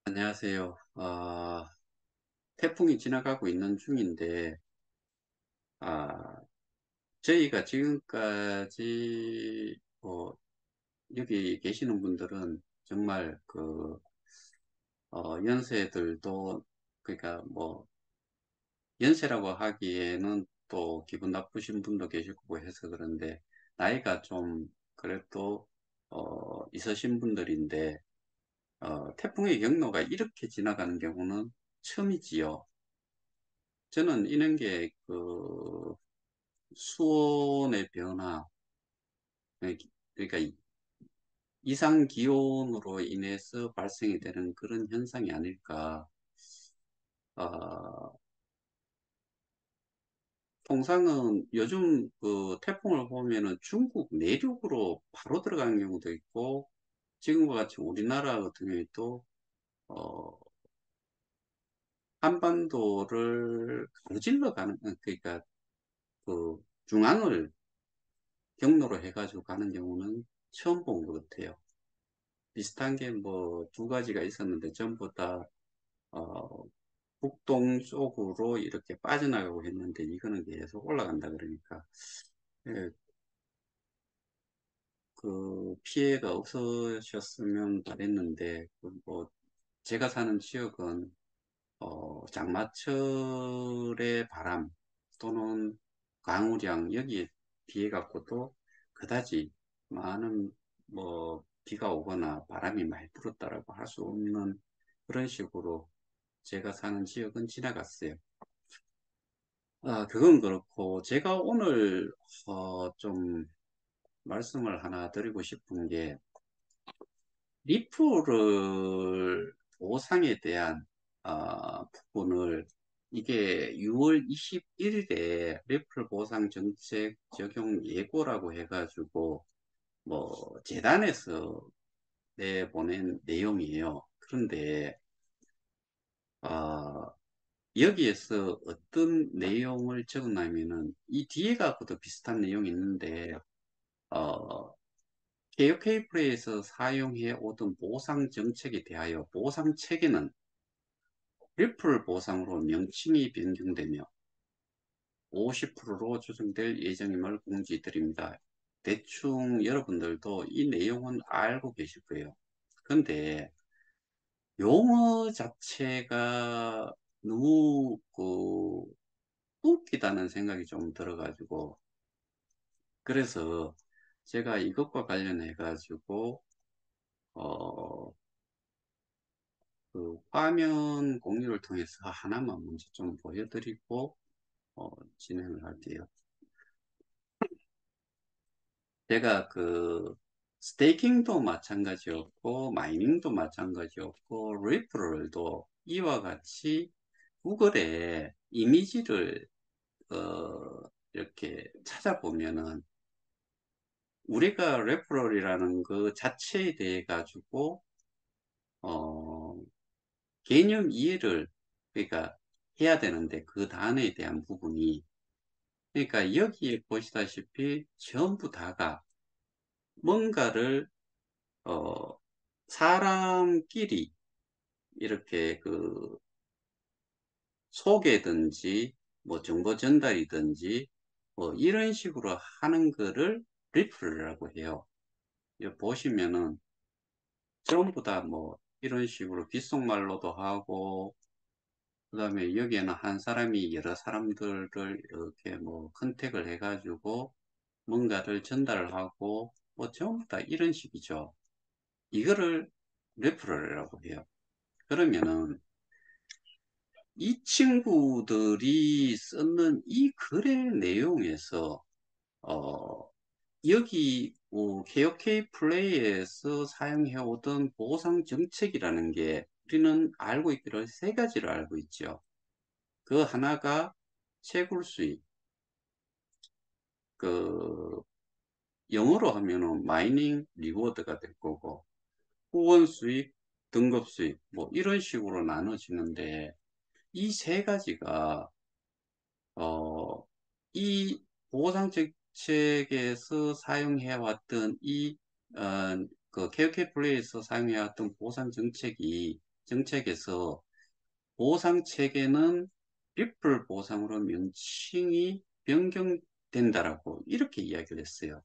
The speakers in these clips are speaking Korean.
안녕하세요. 태풍이 지나가고 있는 중인데, 아, 저희가 지금까지, 여기 계시는 분들은 정말 연세들도, 그러니까 연세라고 하기에는 또 기분 나쁘신 분도 계시고 해서 그런데, 나이가 좀, 그래도, 있으신 분들인데, 태풍의 경로가 이렇게 지나가는 경우는 처음이지요. 저는 이런 게 수온의 변화, 그러니까 이상 기온으로 인해서 발생이 되는 그런 현상이 아닐까. 어, 통상은 요즘 그 태풍을 보면은 중국 내륙으로 바로 들어가는 경우도 있고, 지금과 같이 우리나라 같은 경우에도 어, 한반도를 가로질러 가는, 그러니까 중앙을 경로로 해가지고 가는 경우는 처음 본 것 같아요. 비슷한 게 뭐 두 가지가 있었는데 전부 다 어, 북동쪽으로 이렇게 빠져나가고 했는데 이거는 계속 올라간다 그러니까 예, 그 피해가 없으셨으면 바랬는데 뭐 제가 사는 지역은 장마철의 바람 또는 강우량 여기에 비해 갖고도 그다지 많은 비가 오거나 바람이 많이 불었다라고 할 수 없는 그런 식으로 제가 사는 지역은 지나갔어요. 그건 그렇고, 제가 오늘, 좀 말씀을 하나 드리고 싶은 게, 리플을 보상에 대한, 부분을, 이게 6월 21일에 리플 보상 정책 적용 예고라고 해가지고, 재단에서 내보낸 내용이에요. 그런데, 어, 여기에서 어떤 내용을 적었냐면은 이 뒤에 가고도 비슷한 내용이 있는데 어, KOK 플레이에서 사용해 오던 보상 정책에 대하여 보상 체계는 리플 보상으로 명칭이 변경되며 50%로 조정될 예정임을 공지드립니다. 대충 여러분들도 이 내용은 알고 계실 거예요. 근데 용어 자체가 너무 웃기다는 생각이 좀 들어가지고, 그래서 제가 이것과 관련해 가지고, 어, 화면 공유를 통해서 하나만 먼저 좀 보여드리고, 진행을 할게요. 제가 스테이킹도 마찬가지였고, 마이닝도 마찬가지였고, 리프럴도 이와 같이 구글에 이미지를, 이렇게 찾아보면은 우리가 레퍼럴이라는 그 자체에 대해 가지고 어, 개념 이해를 그러니까 해야 되는데 그 단어에 대한 부분이 그러니까 여기에 보시다시피 전부 다가 뭔가를 어, 사람끼리 이렇게 소개든지 정보 전달이든지 이런 식으로 하는 거를 리플이라고 해요. 여기 보시면은 전부 다 이런 식으로 귓속말로도 하고, 그 다음에 여기에는 한 사람이 여러 사람들을 이렇게 컨택을 해가지고 뭔가를 전달을 하고, 전부 다 이런 식이죠. 이거를 레퍼럴이라고 해요. 그러면은 이 친구들이 쓰는 이 글의 내용에서, 어, 여기 KOK 플레이에서 사용해오던 보상 정책이라는 게 우리는 알고 있기를 세 가지를 알고 있죠. 그 하나가 채굴 수익, 그 영어로 하면은 마이닝 리워드가 될 거고 후원 수익, 등급 수익 이런 식으로 나눠지는데 이 세 가지가 어, 이 보상 정책에서 사용해왔던 이 KOK 플레이에서 사용해왔던 보상 정책이 정책에서 보상 체계는 리플 보상으로 명칭이 변경된다라고 이렇게 이야기를 했어요.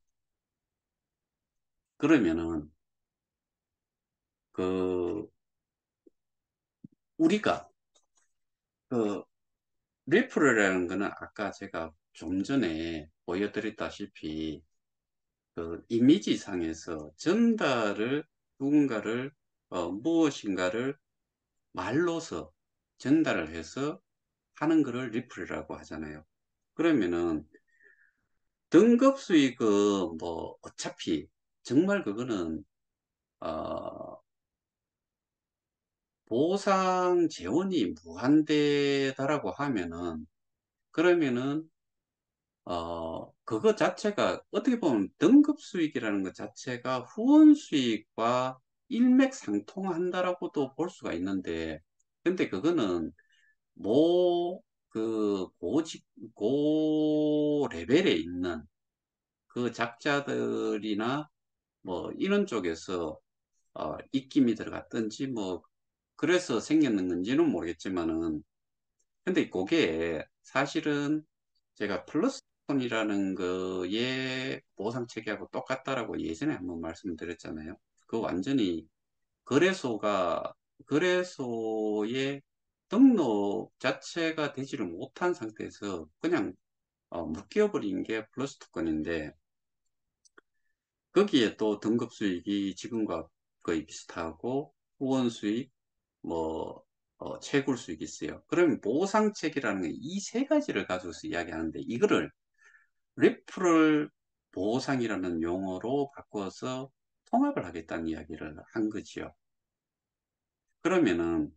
그러면은 그 우리가 그 리플이라는 거는 아까 제가 좀 전에 보여드렸다시피 그 이미지상에서 전달을 누군가를 무엇인가를 말로서 전달을 해서 하는 거를 리플이라고 하잖아요. 그러면은 등급 수익은 뭐 어차피 정말 그거는 어, 보상 재원이 무한대다라고 하면은 그러면은 그거 자체가 어떻게 보면 등급 수익이라는 것 자체가 후원 수익과 일맥상통한다라고도 볼 수가 있는데 근데 그거는 고 레벨에 있는 그 작자들이나 뭐 이런 쪽에서 입김이 들어갔든지 뭐 그래서 생겼는 건지는 모르겠지만은 근데 그게 사실은 제가 플러스톤이라는 거의 보상 체계하고 똑같다라고 예전에 한번 말씀드렸잖아요. 그 완전히 거래소가 거래소의 등록 자체가 되지를 못한 상태에서 그냥 묶여버린 게 플러스토건인데 거기에 또 등급 수익이 지금과 거의 비슷하고 후원 수익, 뭐 채굴 수익이 있어요. 그러면 보상책이라는 게 이 세 가지를 가지고서 이야기하는데 이거를 리프럴 보상이라는 용어로 바꿔서 통합을 하겠다는 이야기를 한 거지요. 그러면은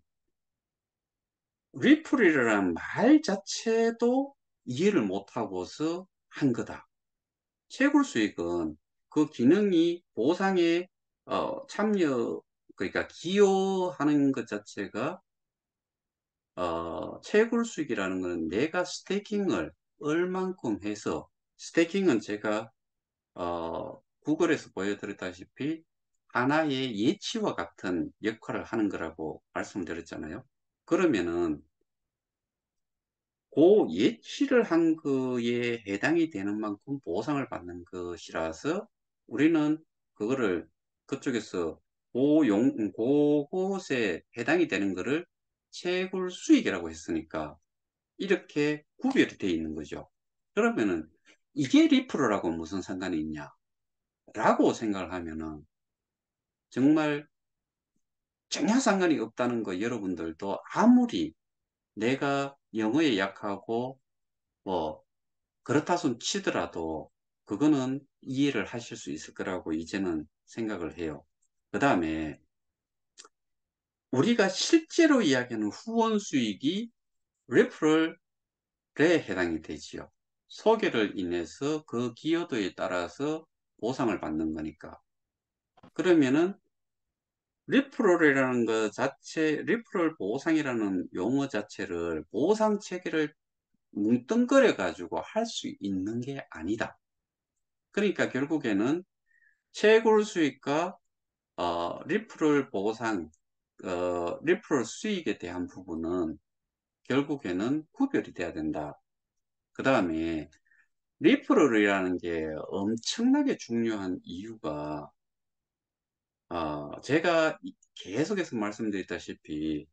리플이라는 말 자체도 이해를 못하고서 한 거다. 채굴 수익은 그 기능이 보상에 참여 그러니까 기여하는 것 자체가 채굴 수익이라는 것은 내가 스테이킹을 얼만큼 해서 스테이킹은 제가 구글에서 보여드렸다시피 하나의 예치와 같은 역할을 하는 거라고 말씀드렸잖아요. 그러면은 그 예치를 한 거에 해당이 되는 만큼 보상을 받는 것이라서 우리는 그거를 그쪽에서 그곳에 해당이 되는 거를 채굴 수익이라고 했으니까 이렇게 구별이 되어 있는 거죠. 그러면은 이게 리프로라고 무슨 상관이 있냐? 라고 생각을 하면은 정말 전혀 상관이 없다는 거 여러분들도 아무리 내가 영어에 약하고 뭐 그렇다 손 치더라도 그거는 이해를 하실 수 있을 거라고 이제는 생각을 해요. 그 다음에 우리가 실제로 이야기하는 후원 수익이 레퍼럴에 해당이 되지요. 소개를 인해서 그 기여도에 따라서 보상을 받는 거니까. 그러면은 리프럴이라는 것 자체, 리프럴 보상이라는 용어 자체를 보상 체계를 뭉뚱그려 가지고 할 수 있는 게 아니다. 그러니까 결국에는 채굴 수익과 리프럴 보상, 리프럴 수익에 대한 부분은 결국에는 구별이 돼야 된다. 그 다음에 리프럴이라는 게 엄청나게 중요한 이유가 제가 계속해서 말씀드렸다시피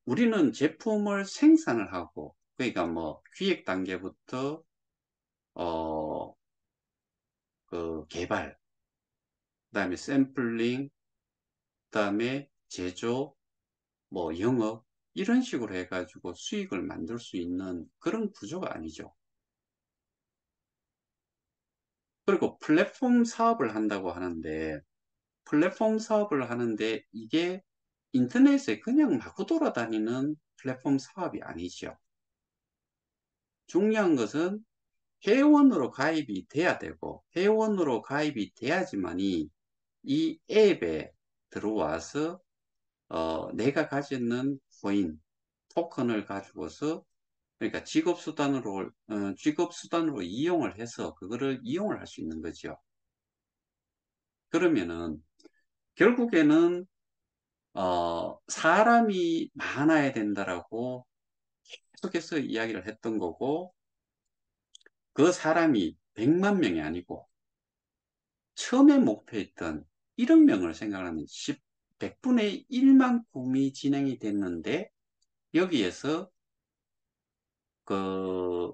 우리는 제품을 생산을 하고 그러니까 뭐 기획 단계부터 어, 그 개발, 그다음에 샘플링, 그다음에 제조, 뭐 영업 이런 식으로 해가지고 수익을 만들 수 있는 그런 구조가 아니죠. 그리고 플랫폼 사업을 한다고 하는데 플랫폼 사업을 하는데 이게 인터넷에 그냥 마구 돌아다니는 플랫폼 사업이 아니죠. 중요한 것은 회원으로 가입이 돼야 되고 회원으로 가입이 돼야지만이 이 앱에 들어와서 내가 가지는 코인, 토큰을 가지고서 그러니까 직업 수단으로 이용을 해서 그거를 이용을 할 수 있는 거죠. 그러면은 결국에는 사람이 많아야 된다라고 계속해서 이야기를 했던 거고, 그 사람이 100만 명이 아니고, 처음에 목표했던 1억 명을 생각하는 100분의 1만큼이 진행이 됐는데, 여기에서 그,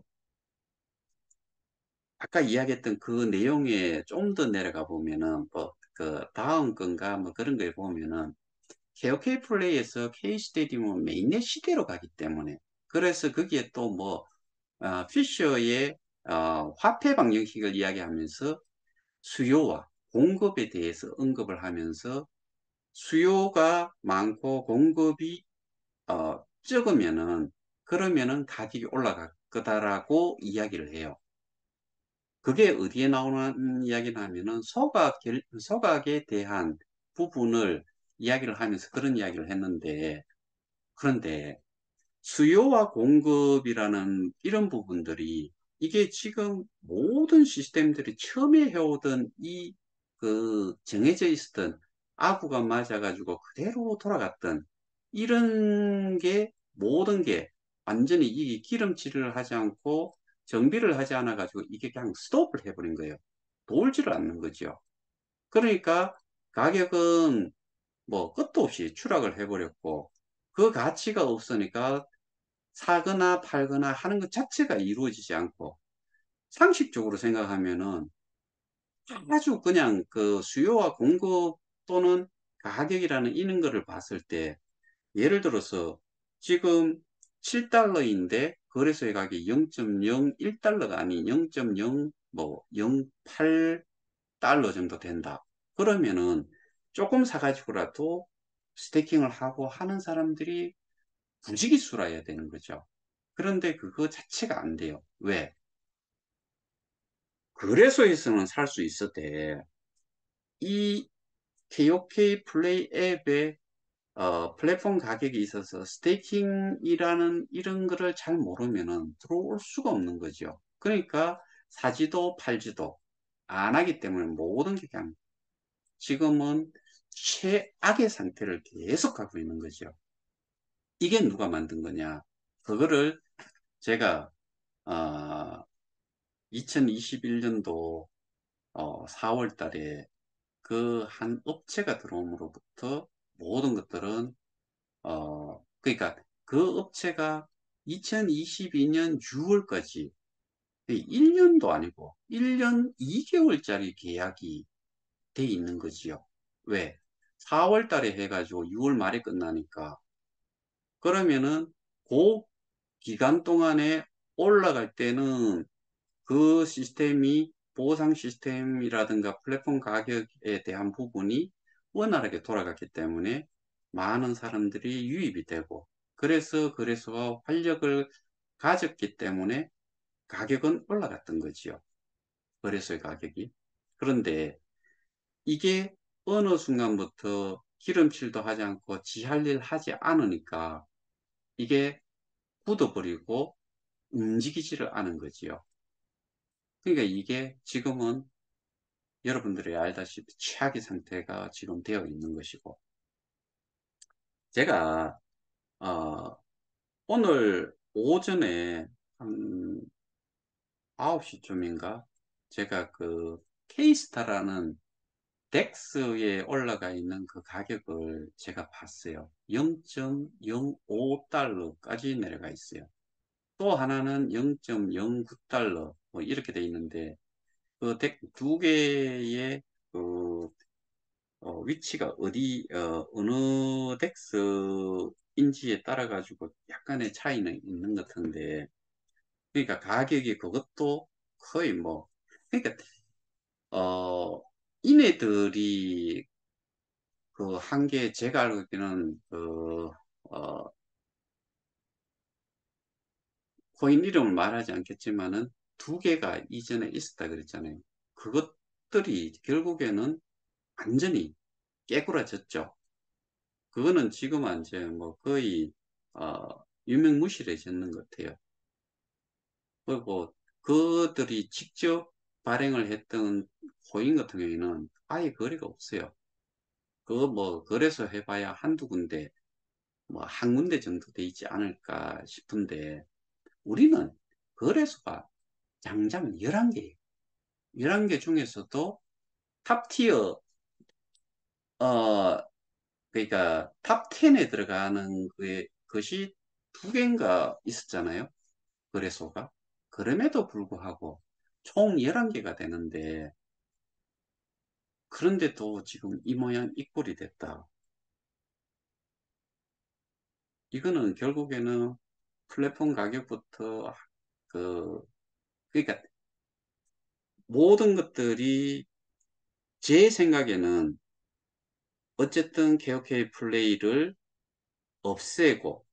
아까 이야기했던 그 내용에 좀 더 내려가 보면은, 뭐, 그 다음 건가 뭐 그런 거에 보면은, KOK 플레이에서 K 스테디움은 메인넷 시대로 가기 때문에, 그래서 거기에 또 뭐, 피셔의 화폐 방정식을 이야기하면서 수요와 공급에 대해서 언급을 하면서 수요가 많고 공급이 적으면은 그러면은 가격이 올라갈 거다라고 이야기를 해요. 그게 어디에 나오는 이야기를 하면은 소각에 대한 부분을 이야기를 하면서 그런 이야기를 했는데, 그런데 수요와 공급이라는 이런 부분들이 이게 지금 모든 시스템들이 처음에 해오던 이 그 정해져 있었던 아구가 맞아가지고 그대로 돌아갔던 이런 게 모든 게 완전히 이 기름칠을 하지 않고 정비를 하지 않아가지고 이게 그냥 스톱을 해버린 거예요. 돌지를 않는 거죠. 그러니까 가격은 뭐 끝도 없이 추락을 해버렸고 그 가치가 없으니까 사거나 팔거나 하는 것 자체가 이루어지지 않고 상식적으로 생각하면은 아주 그냥 그 수요와 공급 또는 가격이라는 이런 거를 봤을 때 예를 들어서 지금 7달러인데 거래소의 가격이 0.01달러가 아닌 0.0 뭐 08달러 정도 된다. 그러면은 조금 사가지고라도 스테이킹을 하고 하는 사람들이 부지기수라야 되는 거죠. 그런데 그거 자체가 안 돼요. 왜? 거래소에서는 살 수 있었대. 이 KOK 플레이 앱의 플랫폼 가격이 있어서 스테이킹이라는 이런 거를 잘 모르면은 들어올 수가 없는 거죠. 그러니까 사지도 팔지도 안 하기 때문에 모든 게 그냥 지금은 최악의 상태를 계속 가고 있는 거죠. 이게 누가 만든 거냐? 그거를 제가 2021년도 4월 달에 그 한 업체가 들어옴으로부터 모든 것들은 그러니까 그 업체가 2022년 6월까지 1년도 아니고 1년 2개월짜리 계약이 돼 있는 거지요. 왜? 4월 달에 해가지고 6월 말에 끝나니까 그러면은 그 기간 동안에 올라갈 때는 그 시스템이 보상 시스템이라든가 플랫폼 가격에 대한 부분이 원활하게 돌아갔기 때문에 많은 사람들이 유입이 되고 그래서 거래소가 활력을 가졌기 때문에 가격은 올라갔던 거지요. 거래소의 가격이. 그런데 이게 어느 순간부터 기름칠도 하지 않고 지 할 일 하지 않으니까 이게 굳어버리고 움직이지를 않은 거지요. 그러니까 이게 지금은 여러분들이 알다시피 최악의 상태가 지금 되어 있는 것이고 제가 어, 오늘 오전에 한 9시쯤인가 제가 그 K스타라는 덱스에 올라가 있는 그 가격을 제가 봤어요. 0.05달러까지 내려가 있어요. 또 하나는 0.09달러 뭐 이렇게 돼 있는데 그 덱 두 개의 그 위치가 어느 덱스인지에 따라 가지고 약간의 차이는 있는 것 같은데, 그러니까 가격이 그것도 거의 뭐, 그러니까, 어, 이네들이 그 한 개, 제가 알고 있기는 어, 코인 이름을 말하지 않겠지만은 두 개가 이전에 있었다 그랬잖아요. 그것들이 결국에는 완전히 깨꾸라졌죠. 그거는 지금 이제 뭐 거의 어, 유명무실해졌는 것 같아요. 그리고 그들이 직접 발행을 했던 코인 같은 경우에는 아예 거래가 없어요. 그거 뭐 거래소 해봐야 한두 군데, 뭐 한 군데 정도 돼 있지 않을까 싶은데, 우리는 거래소가 장장 11개, 11개 중에서도 탑티어, 어, 그러니까 탑 10에 들어가는 것이 두 개인가 있었잖아요. 거래소가. 그럼에도 불구하고 총 11개가 되는데, 그런데도 지금 이 모양 이 꼴이 됐다. 이거는 결국에는 플랫폼 가격부터 그, 그러니까 모든 것들이 제 생각에는 어쨌든 KOK 플레이를 없애고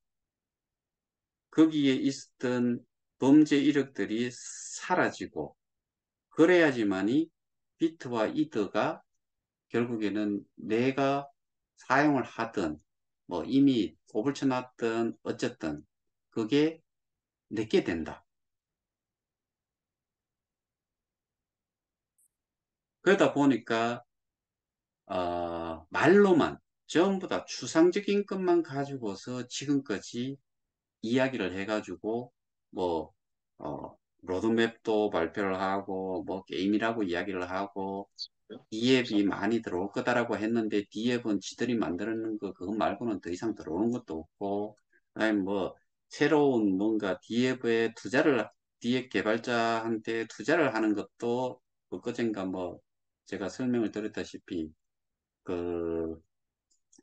거기에 있었던 범죄 이력들이 사라지고 그래야지만이 비트와 이더가 결국에는 내가 사용을 하든 뭐 이미 고불쳐 놨든 어쨌든 그게 내게 된다. 그러다 보니까 말로만 전부 다 추상적인 것만 가지고서 지금까지 이야기를 해가지고 뭐 로드맵도 발표를 하고 뭐 게임이라고 이야기를 하고 D앱이 많이 들어올 거다라고 했는데 D앱은 지들이 만드는 거 그거 말고는 더 이상 들어오는 것도 없고 아니 뭐 새로운 뭔가 D앱에 투자를 D앱 개발자한테 투자를 하는 것도 그거젠가 뭐 제가 설명을 드렸다시피 그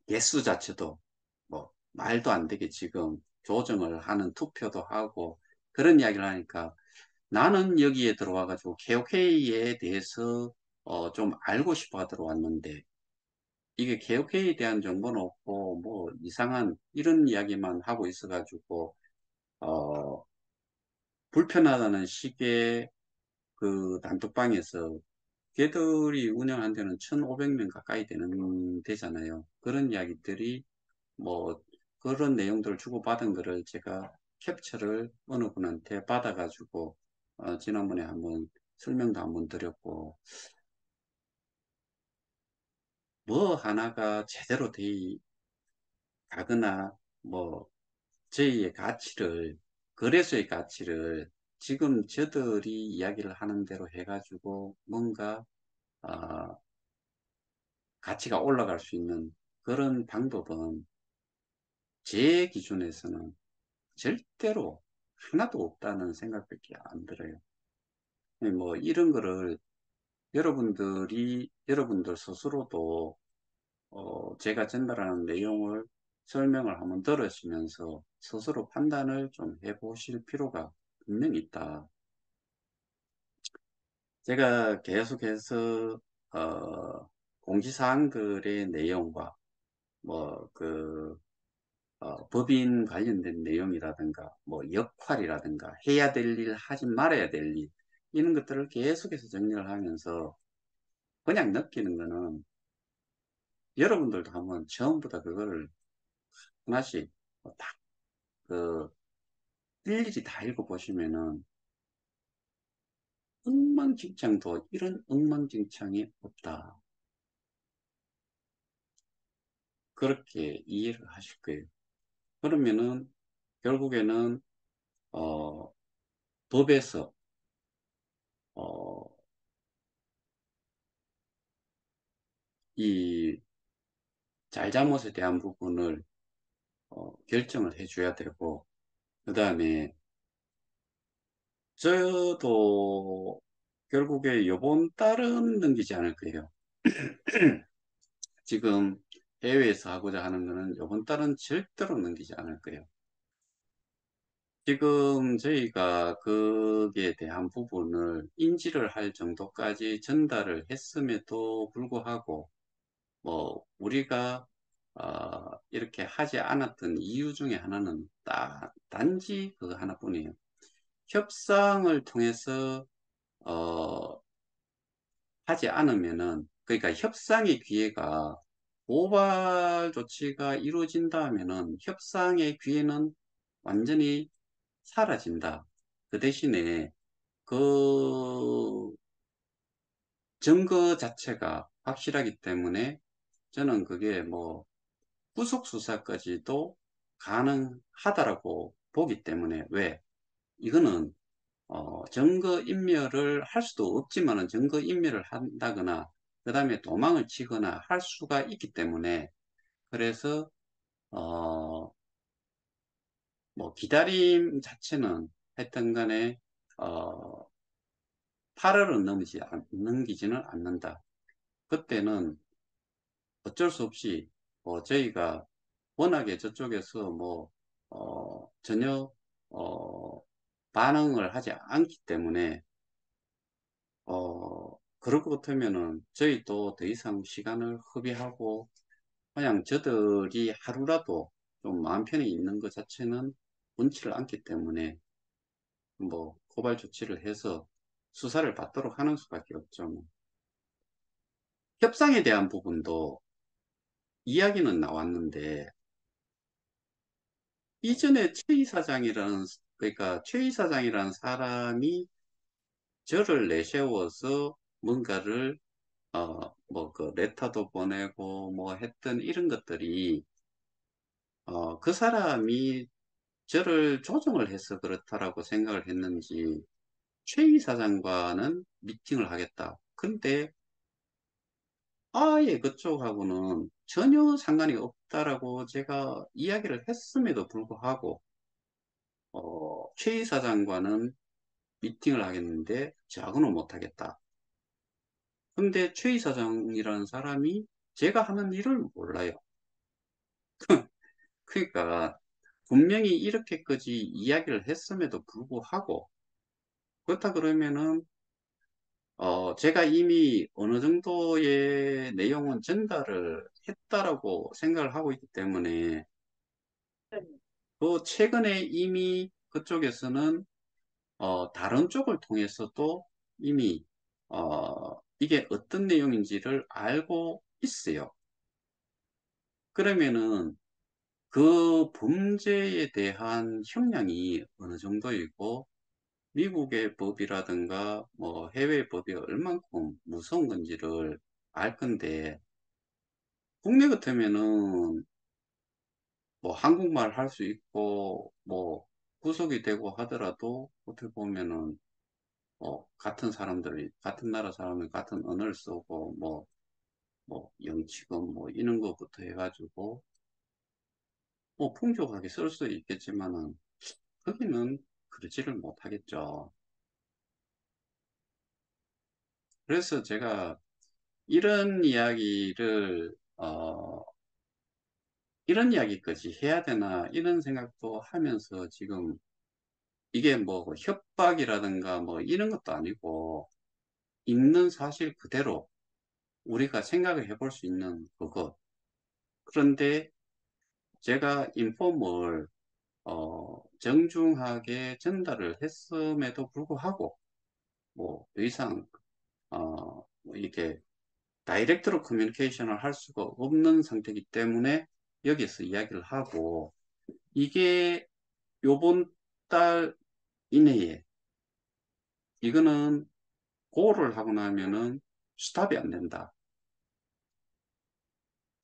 개수 자체도 뭐 말도 안 되게 지금 조정을 하는 투표도 하고 그런 이야기를 하니까 나는 여기에 들어와가지고 KOK에 대해서 좀 알고 싶어 들어왔는데 이게 KOK에 대한 정보는 없고 뭐 이상한 이런 이야기만 하고 있어가지고 어, 불편하다는 식의 그 단톡방에서 걔들이 운영한 데는 1,500명 가까이 되잖아요. 그런 이야기들이 뭐 그런 내용들을 주고받은 거를 제가 캡처를 어느 분한테 받아가지고 지난번에 한번 설명도 한번 드렸고 뭐 하나가 제대로 돼 가거나 뭐 저희의 가치를 거래소의 가치를 지금 저들이 이야기를 하는 대로 해가지고 뭔가 어, 가치가 올라갈 수 있는 그런 방법은 제 기준에서는 절대로 하나도 없다는 생각밖에 안 들어요. 뭐 이런 거를 여러분들 스스로도 제가 전달하는 내용을 설명을 한번 들으시면서 스스로 판단을 좀 해보실 필요가 분명히 있다. 제가 계속해서 공지사항들의 내용과 뭐그 법인 관련된 내용이라든가 뭐 역할이라든가 해야 될 일, 하지 말아야 될 일, 이런 것들을 계속해서 정리를 하면서 그냥 느끼는 거는 여러분들도 한번 처음부터 그거를 하나씩 그 일일이 다 읽어보시면은 엉망진창도 이런 엉망진창이 없다. 그렇게 이해를 하실 거예요. 그러면은 결국에는 어, 법에서 어, 이 잘잘못에 대한 부분을 결정을 해줘야 되고 그 다음에 저도 결국에 요번 달은 넘기지 않을 거예요. 지금 해외에서 하고자 하는 거는 요번 달은 절대로 넘기지 않을 거예요. 지금 저희가 거기에 대한 부분을 인지를 할 정도까지 전달을 했음에도 불구하고 뭐 우리가 이렇게 하지 않았던 이유 중에 하나는 단지 그 하나뿐이에요. 협상을 통해서 어, 하지 않으면은 그러니까 협상의 기회가 고발 조치가 이루어진다면은 협상의 기회는 완전히 사라진다. 그 대신에 그 증거 자체가 확실하기 때문에 저는 그게 뭐 구속 수사까지도 가능하다라고 보기 때문에 왜? 이거는 증거인멸을 할 수도 없지만은 증거인멸을 한다거나 그 다음에 도망을 치거나 할 수가 있기 때문에 그래서 어, 뭐 기다림 자체는 하여튼 간에 어, 8월은 넘기지는 않는다. 그때는 어쩔 수 없이 저희가 워낙에 저쪽에서 뭐 전혀 어, 반응을 하지 않기 때문에 그럴 것 같으면은 저희도 더 이상 시간을 허비하고 그냥 저들이 하루라도 좀 마음 편히 있는 것 자체는 원치를 않기 때문에 뭐 고발 조치를 해서 수사를 받도록 하는 수밖에 없죠. 뭐. 협상에 대한 부분도 이야기는 나왔는데 이전에 최 이사장이라는 그러니까 최 이사장이라는 사람이 저를 내세워서 뭔가를 뭐 그 레터도 보내고 뭐 했던 이런 것들이 그 사람이 저를 조종을 해서 그렇다라고 생각을 했는지 최 이사장과는 미팅을 하겠다. 근데 아예 그쪽하고는 전혀 상관이 없다라고 제가 이야기를 했음에도 불구하고 최 이사장과는 미팅을 하겠는데 저하고는 못하겠다. 근데 최 이사장이라는 사람이 제가 하는 일을 몰라요. 그러니까 분명히 이렇게까지 이야기를 했음에도 불구하고 그렇다 그러면은 제가 이미 어느 정도의 내용은 전달을 했다라고 생각을 하고 있기 때문에 또 최근에 이미 그쪽에서는 다른 쪽을 통해서도 이미 이게 어떤 내용인지를 알고 있어요. 그러면은 그 범죄에 대한 형량이 어느 정도이고 미국의 법이라든가 뭐 해외 법이 얼만큼 무서운 건지를 알 건데 국내 같으면은 뭐 한국말 할 수 있고 뭐 구속이 되고 하더라도 어떻게 보면은 같은 사람들이 같은 나라 사람이 같은 언어를 쓰고 뭐 영치금 뭐 이런 것부터 해가지고 뭐 풍족하게 쓸 수 있겠지만은 거기는 그러지를 못하겠죠. 그래서 제가 이런 이야기를 이런 이야기까지 해야 되나 이런 생각도 하면서 지금 이게 뭐 협박이라든가 뭐 이런 것도 아니고 있는 사실 그대로 우리가 생각을 해볼 수 있는 그것. 그런데 제가 인폼을 정중하게 전달을 했음에도 불구하고 뭐 더 이상 뭐 이게 다이렉트로 커뮤니케이션을 할 수가 없는 상태이기 때문에 여기서 이야기를 하고 이게 요번 달 이내에 이거는 고를 하고 나면은 스탑이 안 된다.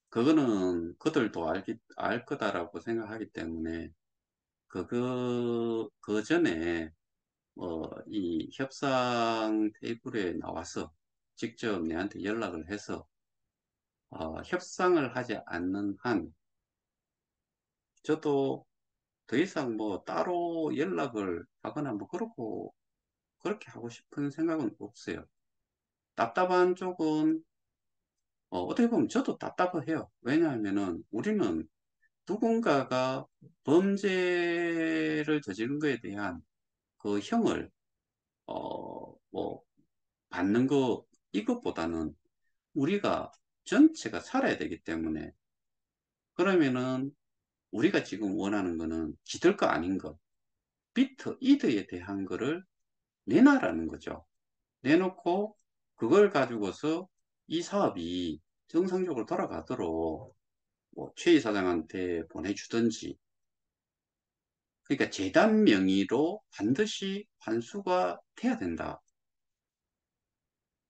그거는 그들도 알 거다라고 생각하기 때문에 그 전에 이 협상 테이블에 나와서 직접 내한테 연락을 해서 협상을 하지 않는 한 저도 더 이상 뭐 따로 연락을 하거나 뭐 그렇게 하고 싶은 생각은 없어요. 답답한 쪽은 어떻게 보면 저도 답답해요. 왜냐하면은 우리는 누군가가 범죄를 저지른 거에 대한 그 형을 뭐 받는 거 이것보다는 우리가 전체가 살아야 되기 때문에 그러면은 우리가 지금 원하는 거는 기댈 거 아닌 거 비트 이드에 대한 거를 내놔라는 거죠. 내놓고 그걸 가지고서 이 사업이 정상적으로 돌아가도록 뭐최 이사장한테 보내주든지 그러니까 재단 명의로 반드시 환수가 돼야 된다.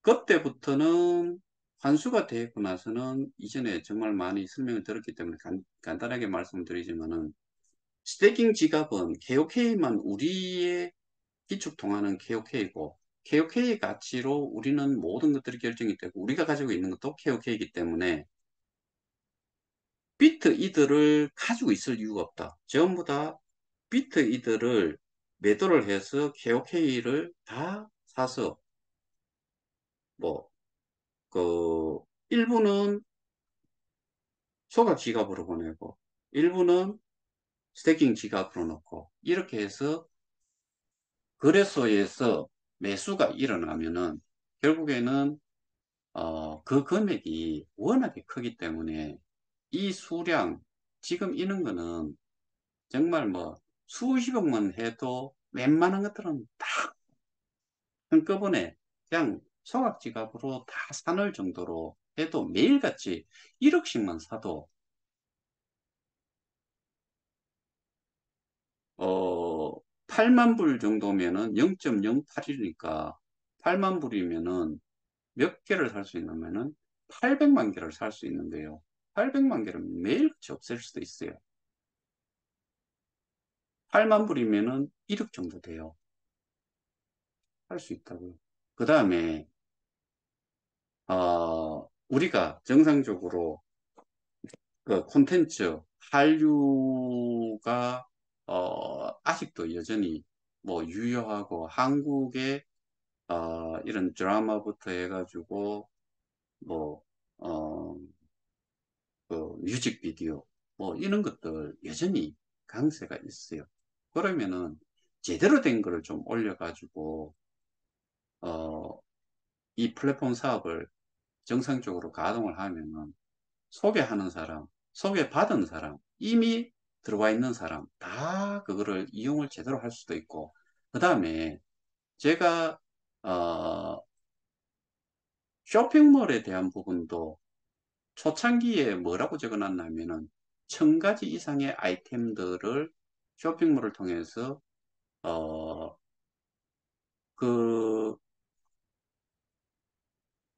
그때부터는 환수가 되고 나서는 이전에 정말 많이 설명을 들었기 때문에 간단하게 말씀드리지만은 스테이킹 지갑은 KOK만 우리의 기축통화는 KOK고 KOK 가치로 우리는 모든 것들이 결정이 되고 우리가 가지고 있는 것도 KOK이기 때문에 비트 이들을 가지고 있을 이유가 없다. 전부 다 비트 이들을 매도를 해서 KOK를 다 사서 뭐 그 일부는 소각 지갑으로 보내고 일부는 스태킹 지갑으로 넣고 이렇게 해서 거래소에서 매수가 일어나면은 결국에는 그 금액이 워낙에 크기 때문에 이 수량 지금 이런 거는 정말 뭐 수십억만 해도 웬만한 것들은 다 한꺼번에 그냥 소각 지갑으로 다 사놓을 정도로 해도 매일같이 1억씩만 사도 8만 불 정도면은 0.08이니까 8만 불이면은 몇 개를 살 수 있냐면은 800만 개를 살 수 있는데요. 800만 개를 매일같이 없앨 수도 있어요. 8만 불이면은 1억 정도 돼요. 할 수 있다고요. 그 다음에 우리가 정상적으로 그 콘텐츠 한류가 아직도 여전히 뭐 유효하고 한국의 이런 드라마부터 해가지고 뭐 어, 그 뮤직비디오 뭐 이런 것들 여전히 강세가 있어요. 그러면은 제대로 된 거를 좀 올려가지고 어, 이 플랫폼 사업을 정상적으로 가동을 하면은 소개하는 사람, 소개받은 사람, 이미 들어와 있는 사람 다 그거를 이용을 제대로 할 수도 있고 그 다음에 제가 어, 쇼핑몰에 대한 부분도 초창기에 뭐라고 적어놨냐면은 1000가지 이상의 아이템들을 쇼핑몰을 통해서 어, 그,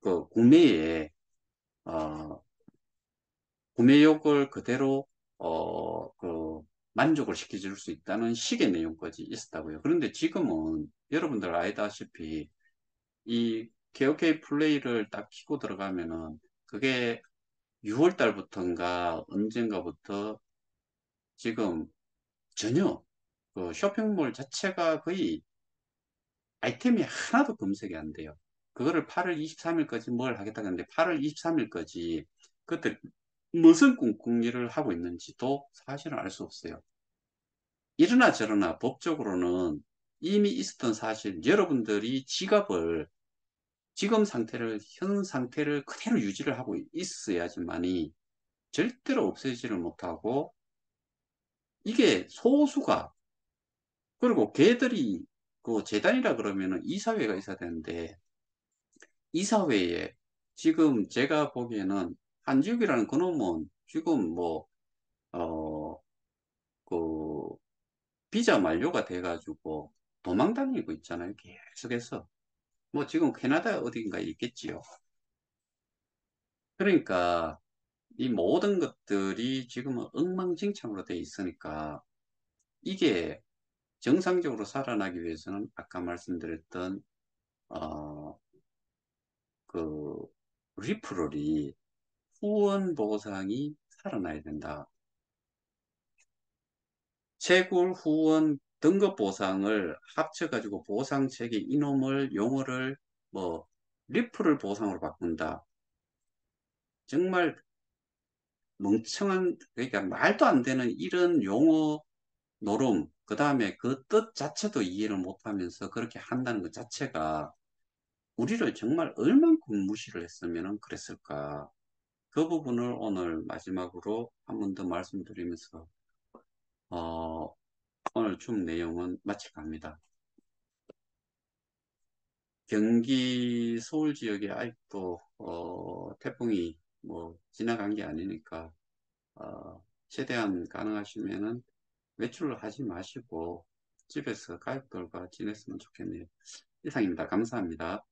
그 구매에 어, 구매욕을 그대로 만족을 시켜줄 수 있다는 식의 내용까지 있었다고요. 그런데 지금은 여러분들 알다시피 이 KOK 플레이를 딱 키고 들어가면은 그게 6월 달부터인가 언젠가부터 지금 전혀 그 쇼핑몰 자체가 거의 아이템이 하나도 검색이 안 돼요. 그거를 8월 23일까지 뭘 하겠다 했는데 8월 23일까지 그때 무슨 꿍꿍이를 하고 있는지도 사실은 알 수 없어요. 이러나 저러나 법적으로는 이미 있었던 사실, 여러분들이 지갑을 지금 상태를, 현 상태를 그대로 유지를 하고 있어야지만이 절대로 없애지를 못하고 이게 소수가, 그리고 걔들이 그 재단이라 그러면은 이사회가 있어야 되는데 이사회에 지금 제가 보기에는 한지욱이라는 그놈은 지금 뭐, 어, 그 비자 만료가 돼가지고 도망 다니고 있잖아요. 계속해서. 뭐 지금 캐나다 어딘가에 있겠지요. 그러니까 이 모든 것들이 지금은 엉망진창으로 돼 있으니까 이게 정상적으로 살아나기 위해서는 아까 말씀드렸던 어, 그 리프럴이 후원 보상이 살아나야 된다. 채굴 후원 등급 보상을 합쳐가지고 보상체계 이놈을 용어를 뭐 리플을 보상으로 바꾼다. 정말 멍청한, 그러니까 말도 안 되는 이런 용어 노름, 그 다음에 그 뜻 자체도 이해를 못하면서 그렇게 한다는 것 자체가 우리를 정말 얼만큼 무시를 했으면 그랬을까. 그 부분을 오늘 마지막으로 한 번 더 말씀드리면서 어, 오늘 중 내용은 마치갑니다. 경기 서울 지역에 아직도 태풍이 뭐 지나간 게 아니니까 최대한 가능하시면은 외출을 하지 마시고 집에서 가족들과 지냈으면 좋겠네요. 이상입니다. 감사합니다.